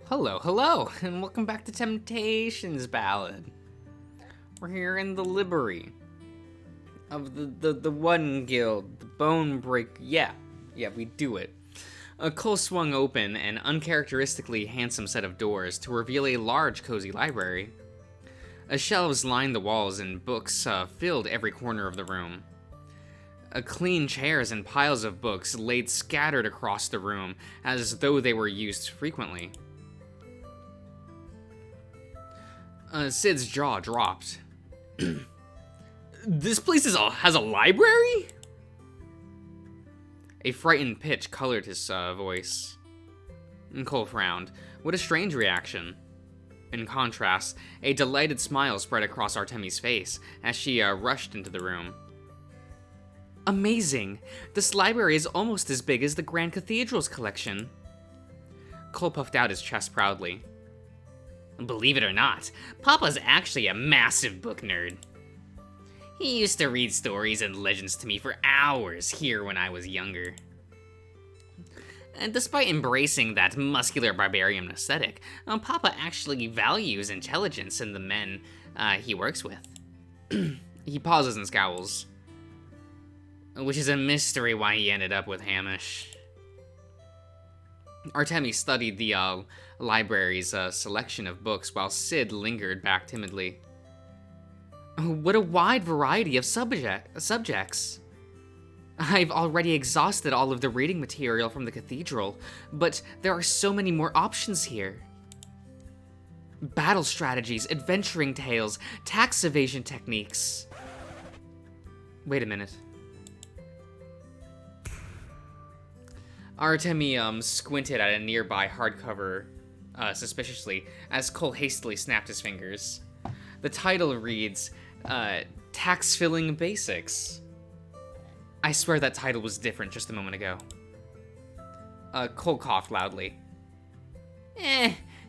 Hello, and welcome back to Temptations Ballad. We're here in the library of the one guild, the Bone Break. Yeah, we do it. Cole swung open an uncharacteristically handsome set of doors to reveal a large, cozy library. Shelves lined the walls and books filled every corner of the room. Clean chairs and piles of books laid scattered across the room as though they were used frequently. Sid's jaw dropped. This place has a library? A frightened pitch colored his voice. Cole frowned. What a strange reaction. In contrast, a delighted smile spread across Artemi's face as she rushed into the room. Amazing! This library is almost as big as the Grand Cathedral's collection. Cole puffed out his chest proudly. Believe it or not, Papa's actually a massive book nerd. He used to read stories and legends to me for hours here when I was younger. And despite embracing that muscular barbarian aesthetic, Papa actually values intelligence in the men he works with. He pauses and scowls. Which is a mystery why he ended up with Hamish. Artemi studied the library's selection of books while Sid lingered back timidly. What a wide variety of subjects. I've already exhausted all of the reading material from the cathedral, but there are so many more options here. Battle strategies, adventuring tales, tax evasion techniques. Wait a minute. Artemi squinted at a nearby hardcover suspiciously as Cole hastily snapped his fingers. The title reads, Tax Filling Basics. I swear that title was different just a moment ago. Cole coughed loudly.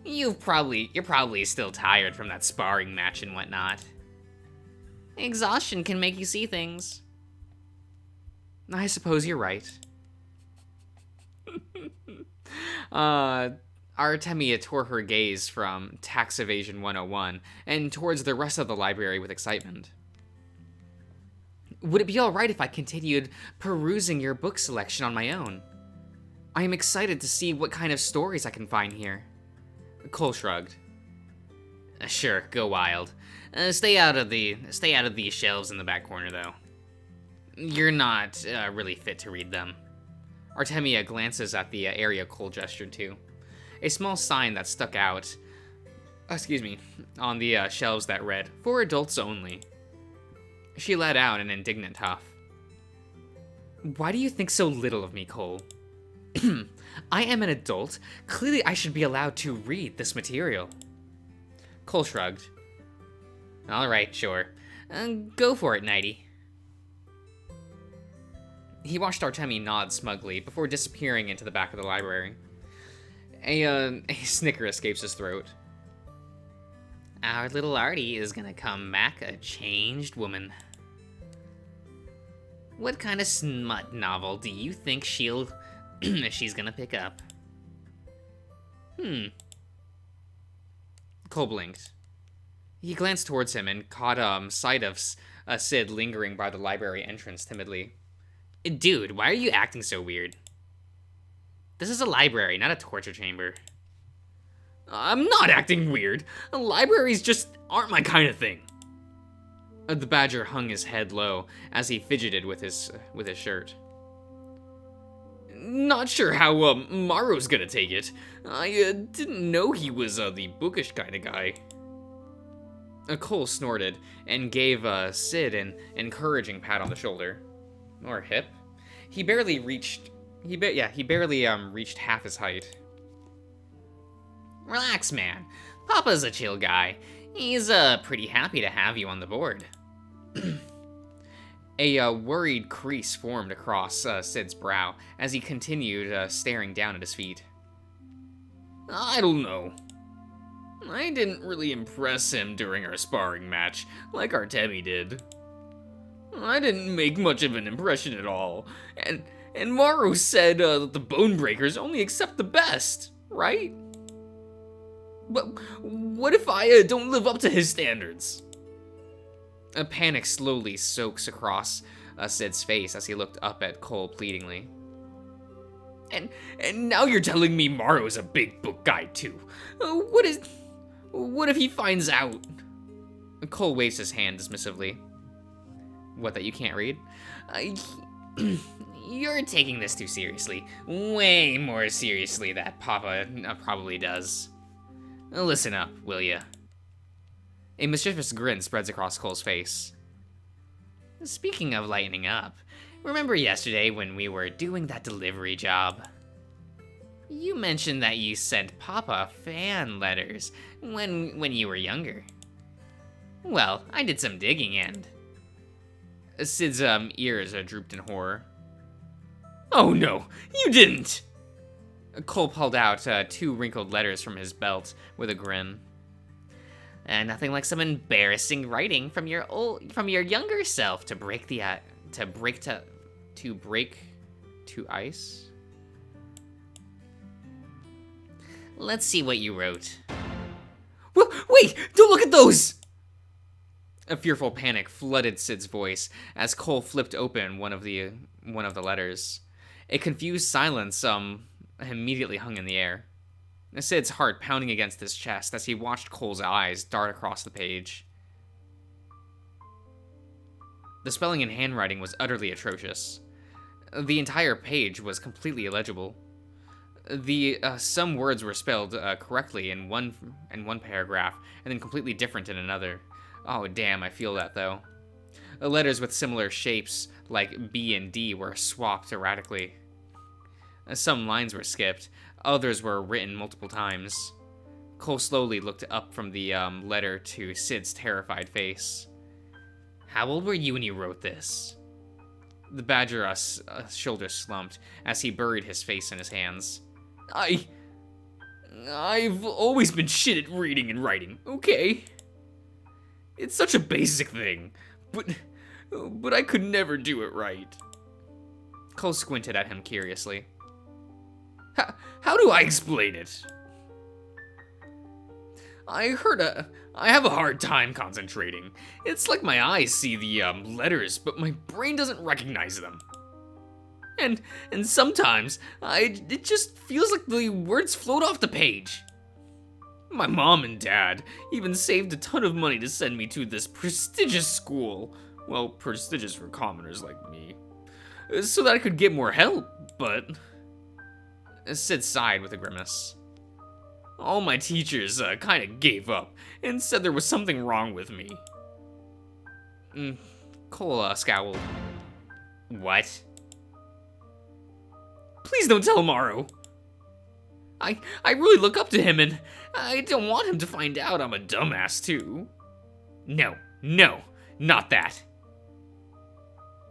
You're probably still tired from that sparring match and whatnot. Exhaustion can make you see things. I suppose you're right. Artemia tore her gaze from Tax Evasion 101 and towards the rest of the library with excitement. Would it be alright if I continued perusing your book selection on my own? I am excited to see what kind of stories I can find here. Cole shrugged. Sure, go wild. Stay out of these shelves in the back corner, though. You're not really fit to read them. Artemia glances at the area Cole gestured to. A small sign that stuck out, on the shelves that read, For Adults Only. She let out an indignant huff. Why do you think so little of me, Cole? I am an adult. Clearly I should be allowed to read this material. Cole shrugged. Alright, sure. Go for it, Nighty. He watched Artemi nod smugly before disappearing into the back of the library. A snicker escapes his throat. Our little Artie is gonna come back a changed woman. What kind of smut novel do you think she's gonna pick up? Cole blinked. He glanced towards him and caught sight of Sid lingering by the library entrance timidly. Dude, why are you acting so weird? This is a library, not a torture chamber. I'm not acting weird. Libraries just aren't my kind of thing. The badger hung his head low as he fidgeted with his shirt. Not sure how Maru's gonna take it. I didn't know he was the bookish kind of guy. Cole snorted and gave Sid an encouraging pat on the shoulder. Or hip. He barely reached half his height. Relax, man. Papa's a chill guy. He's pretty happy to have you on the board. A worried crease formed across Sid's brow as he continued staring down at his feet. I don't know. I didn't really impress him during our sparring match, like Artemi did. I didn't make much of an impression at all, and Maru said that the Bone Breakers only accept the best, right? But what if I don't live up to his standards? A panic slowly soaks across Sid's face as he looked up at Cole pleadingly. And now you're telling me Morrow's a big book guy too. What if he finds out? Cole waves his hand dismissively. What, that you can't read? You're taking this too seriously. Way more seriously than Papa probably does. Listen up, will ya? A mischievous grin spreads across Cole's face. Speaking of lightening up, remember yesterday when we were doing that delivery job? You mentioned that you sent Papa fan letters when you were younger. Well, I did some digging and... Sid's ears are drooped in horror. Oh no, you didn't! Cole pulled out 2 wrinkled letters from his belt with a grin. Nothing like some embarrassing writing from your younger self to break to ice. Let's see what you wrote. Wait! Don't look at those! A fearful panic flooded Sid's voice as Cole flipped open one of the letters. A confused silence immediately hung in the air. Sid's heart pounding against his chest as he watched Cole's eyes dart across the page. The spelling and handwriting was utterly atrocious. The entire page was completely illegible. Some words were spelled correctly in one paragraph, and then completely different in another. Oh damn, I feel that though. Letters with similar shapes, like B and D, were swapped erratically. Some lines were skipped, others were written multiple times. Cole slowly looked up from the letter to Sid's terrified face. How old were you when you wrote this? The Badger's shoulders slumped as he buried his face in his hands. I've always been shit at reading and writing, okay? It's such a basic thing, but I could never do it right. Cole squinted at him curiously. How do I explain it? I have a hard time concentrating. It's like my eyes see the letters, but my brain doesn't recognize them. And sometimes it just feels like the words float off the page. My mom and dad even saved a ton of money to send me to this prestigious school. Well, prestigious for commoners like me. So that I could get more help, but... Sid sighed with a grimace. All my teachers kind of gave up and said there was something wrong with me. Cole scowled. What? Please don't tell Morrow. I really look up to him, and I don't want him to find out I'm a dumbass, too. No, not that.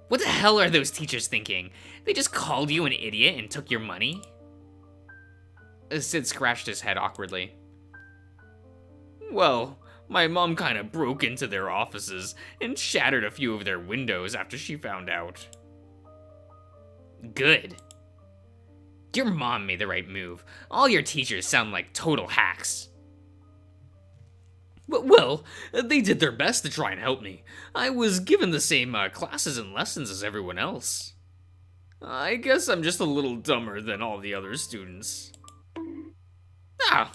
What the hell are those teachers thinking? They just called you an idiot and took your money? Sid scratched his head awkwardly. Well, my mom kind of broke into their offices and shattered a few of their windows after she found out. Good. Your mom made the right move. All your teachers sound like total hacks. Well, they did their best to try and help me. I was given the same classes and lessons as everyone else. I guess I'm just a little dumber than all the other students. Ah!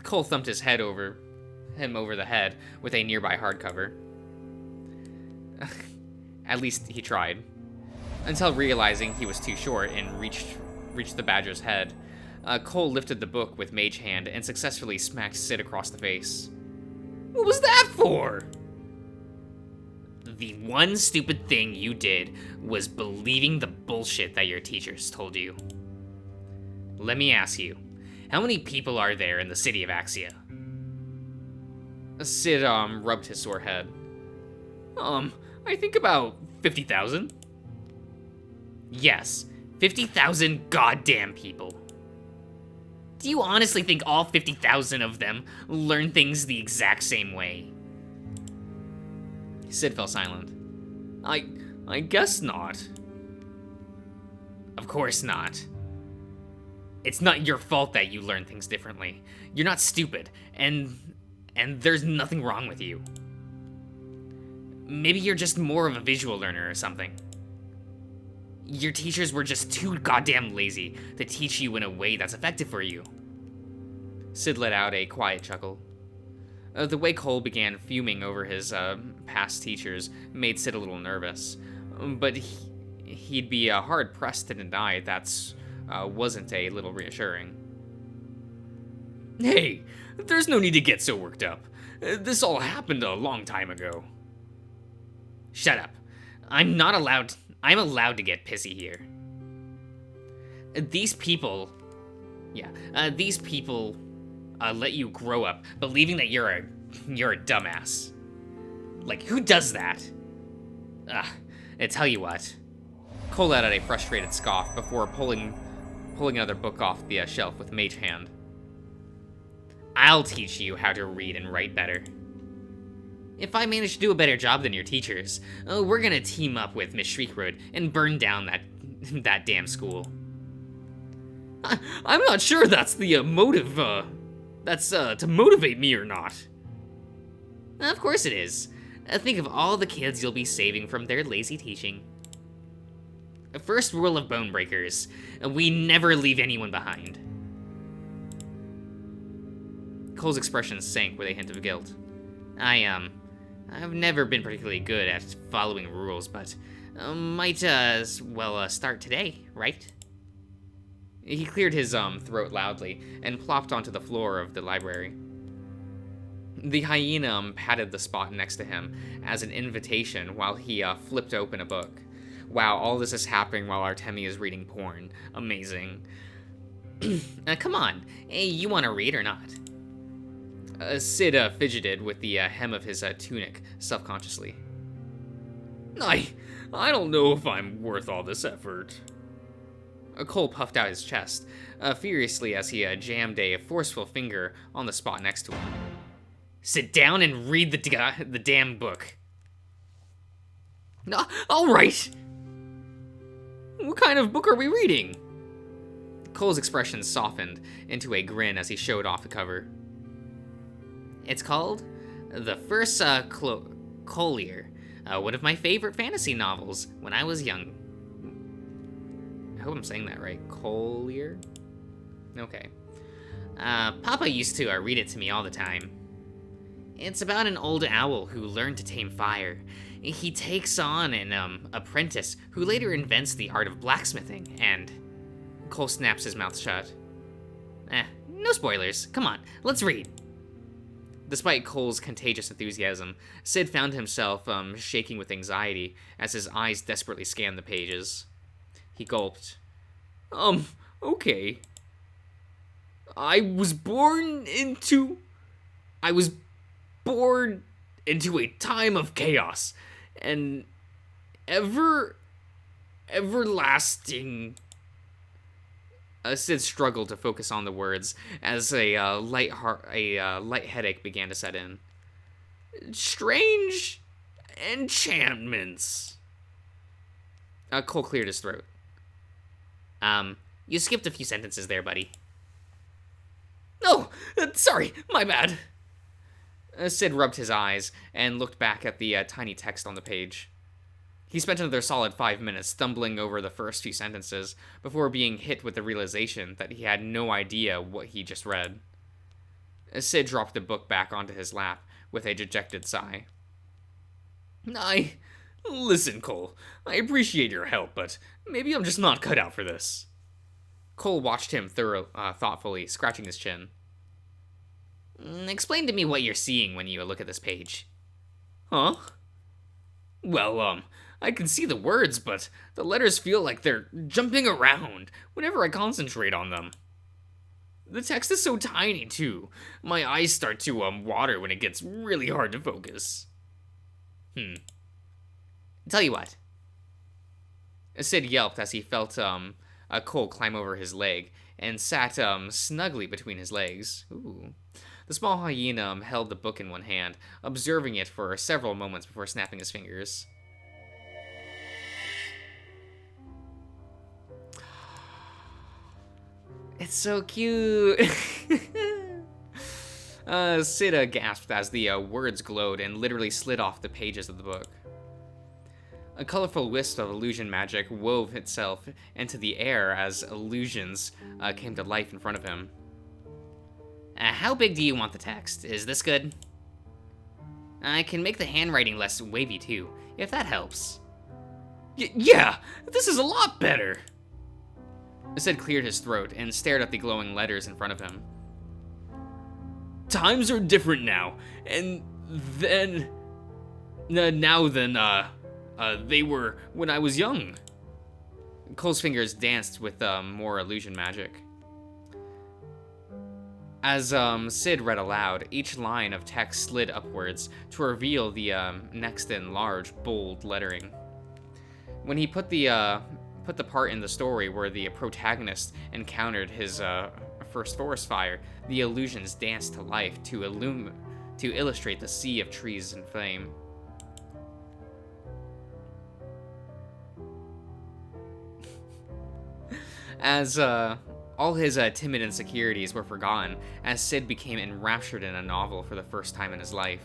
Cole thumped his head over the head with a nearby hardcover. At least he tried. Until realizing he was too short and reached the Badger's head, Cole lifted the book with mage hand and successfully smacked Sid across the face. What was that for? The one stupid thing you did was believing the bullshit that your teachers told you. Let me ask you, how many people are there in the city of Axia? Sid rubbed his sore head. I think about 50,000. Yes, 50,000 goddamn people. Do you honestly think all 50,000 of them learn things the exact same way? Sid fell silent. I guess not. Of course not. It's not your fault that you learn things differently. You're not stupid, and there's nothing wrong with you. Maybe you're just more of a visual learner or something. Your teachers were just too goddamn lazy to teach you in a way that's effective for you. Sid let out a quiet chuckle. The way Cole began fuming over his past teachers made Sid a little nervous, but he'd be hard-pressed to deny that's wasn't a little reassuring. Hey, there's no need to get so worked up. This all happened a long time ago. Shut up. I'm allowed to get pissy here. These people let you grow up believing that you're a dumbass. Like, who does that? I tell you what. Cole let out a frustrated scoff before pulling another book off the shelf with mage hand. I'll teach you how to read and write better. If I manage to do a better job than your teachers, we're gonna team up with Miss Shriekroad and burn down that damn school. I'm not sure that's the motive, that's to motivate me or not. Of course it is. Think of all the kids you'll be saving from their lazy teaching. First rule of Bone Breakers, we never leave anyone behind. Cole's expression sank with a hint of guilt. I've never been particularly good at following rules, but might as well start today, right? He cleared his throat loudly and plopped onto the floor of the library. The hyena patted the spot next to him as an invitation while he flipped open a book. Wow, all this is happening while Artemi is reading porn. Amazing. Come on, you want to read or not? Sid fidgeted with the hem of his tunic, self-consciously. I don't know if I'm worth all this effort. Cole puffed out his chest, furiously as he jammed a forceful finger on the spot next to him. Sit down and read the damn book. All right. What kind of book are we reading? Cole's expression softened into a grin as he showed off the cover. It's called The First Collier, one of my favorite fantasy novels when I was young. I hope I'm saying that right. Collier? Okay. Papa used to read it to me all the time. It's about an old owl who learned to tame fire. He takes on an apprentice who later invents the art of blacksmithing, and... Cole snaps his mouth shut. No spoilers. Come on, let's read. Despite Cole's contagious enthusiasm, Sid found himself shaking with anxiety as his eyes desperately scanned the pages. He gulped. Okay. I was born into a time of chaos, and everlasting... Sid struggled to focus on the words as a light headache began to set in. Strange enchantments. Cole cleared his throat. You skipped a few sentences there, buddy. Oh, sorry, my bad. Sid rubbed his eyes and looked back at the tiny text on the page. He spent another solid 5 minutes stumbling over the first few sentences before being hit with the realization that he had no idea what he just read. Sid dropped the book back onto his lap with a dejected sigh. Listen, Cole, I appreciate your help, but maybe I'm just not cut out for this. Cole watched him thoughtfully, scratching his chin. Explain to me what you're seeing when you look at this page. Huh? Well, I can see the words, but the letters feel like they're jumping around whenever I concentrate on them. The text is so tiny, too. My eyes start to water when it gets really hard to focus. Tell you what. Sid yelped as he felt a Cole climb over his leg and sat snugly between his legs. Ooh. The small hyena held the book in one hand, observing it for several moments before snapping his fingers. It's so cute. Sid gasped as the words glowed and literally slid off the pages of the book. A colorful wisp of illusion magic wove itself into the air as illusions came to life in front of him. How big do you want the text? Is this good? I can make the handwriting less wavy too, if that helps. Yeah, this is a lot better. Sid cleared his throat and stared at the glowing letters in front of him. Times are different now, and then... now than, they were when I was young. Cole's fingers danced with more illusion magic. As Sid read aloud, each line of text slid upwards to reveal the next in large, bold lettering. When he put the part in the story where the protagonist encountered his first forest fire, the illusions danced to life to illustrate the sea of trees and flame. As all his timid insecurities were forgotten, as Sid became enraptured in a novel for the first time in his life.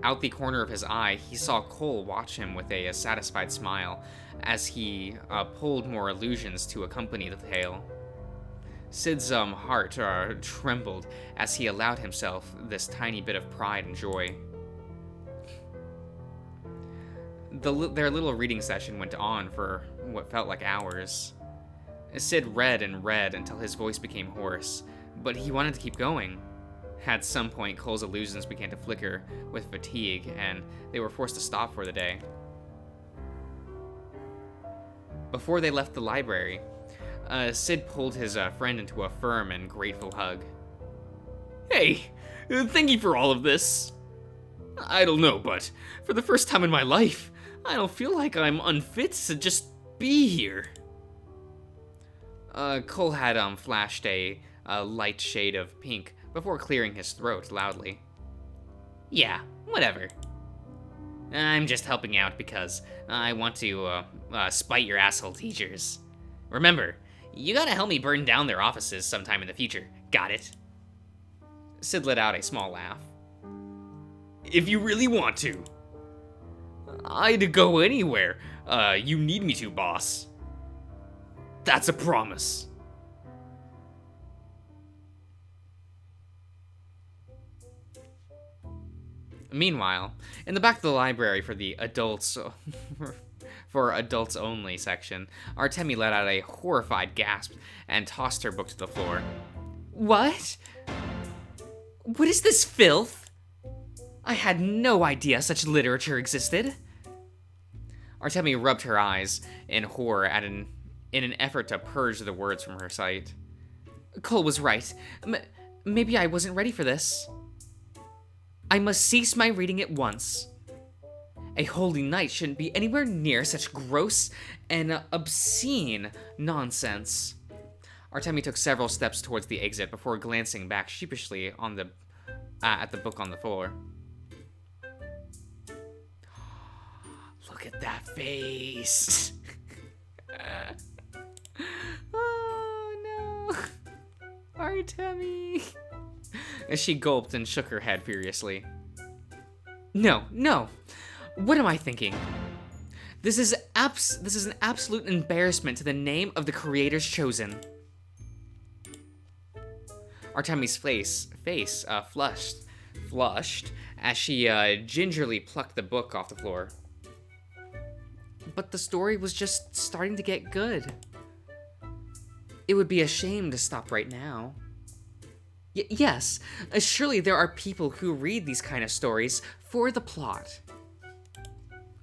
Out the corner of his eye, he saw Cole watch him with a satisfied smile as he pulled more illusions to accompany the tale. Sid's heart trembled as he allowed himself this tiny bit of pride and joy. Their little reading session went on for what felt like hours. Sid read and read until his voice became hoarse, but he wanted to keep going. At some point, Cole's illusions began to flicker with fatigue, and they were forced to stop for the day. Before they left the library, Sid pulled his friend into a firm and grateful hug. Hey, thank you for all of this. I don't know, but for the first time in my life, I don't feel like I'm unfit to just be here. Cole had flashed a light shade of pink before clearing his throat loudly. Yeah, whatever. I'm just helping out because I want to spite your asshole teachers. Remember, you gotta help me burn down their offices sometime in the future. Got it? Sid let out a small laugh. If you really want to. I'd go anywhere. You need me to, boss. That's a promise. Meanwhile, in the back of the library for the adults only section, Artemi let out a horrified gasp and tossed her book to the floor. What? What is this filth? I had no idea such literature existed. Artemi rubbed her eyes in horror in an effort to purge the words from her sight. Cole was right. Maybe I wasn't ready for this. I must cease my reading at once. A holy knight shouldn't be anywhere near such gross and obscene nonsense. Artemi took several steps towards the exit before glancing back sheepishly at the book on the floor. Look at that face. Oh no. Artemi. As she gulped and shook her head furiously. No. What am I thinking? This is an absolute embarrassment to the name of the creators chosen. Artemi's face flushed as she gingerly plucked the book off the floor. But the story was just starting to get good. It would be a shame to stop right now. Yes, surely there are people who read these kind of stories for the plot.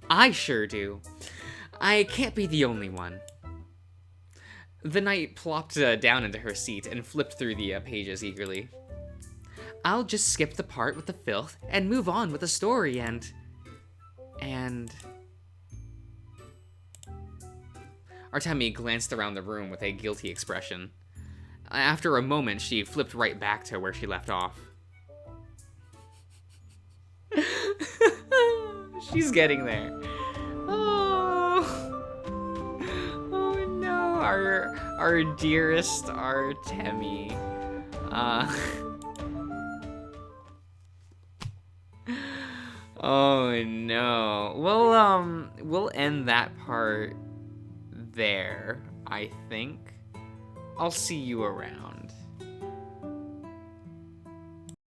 I sure do. I can't be the only one. The knight plopped down into her seat and flipped through the pages eagerly. I'll just skip the part with the filth and move on with the story and... Artemi glanced around the room with a guilty expression. After a moment, she flipped right back to where she left off. She's getting there. Oh no, our dearest Artemi. Oh no. We'll end that part there, I think. I'll see you around.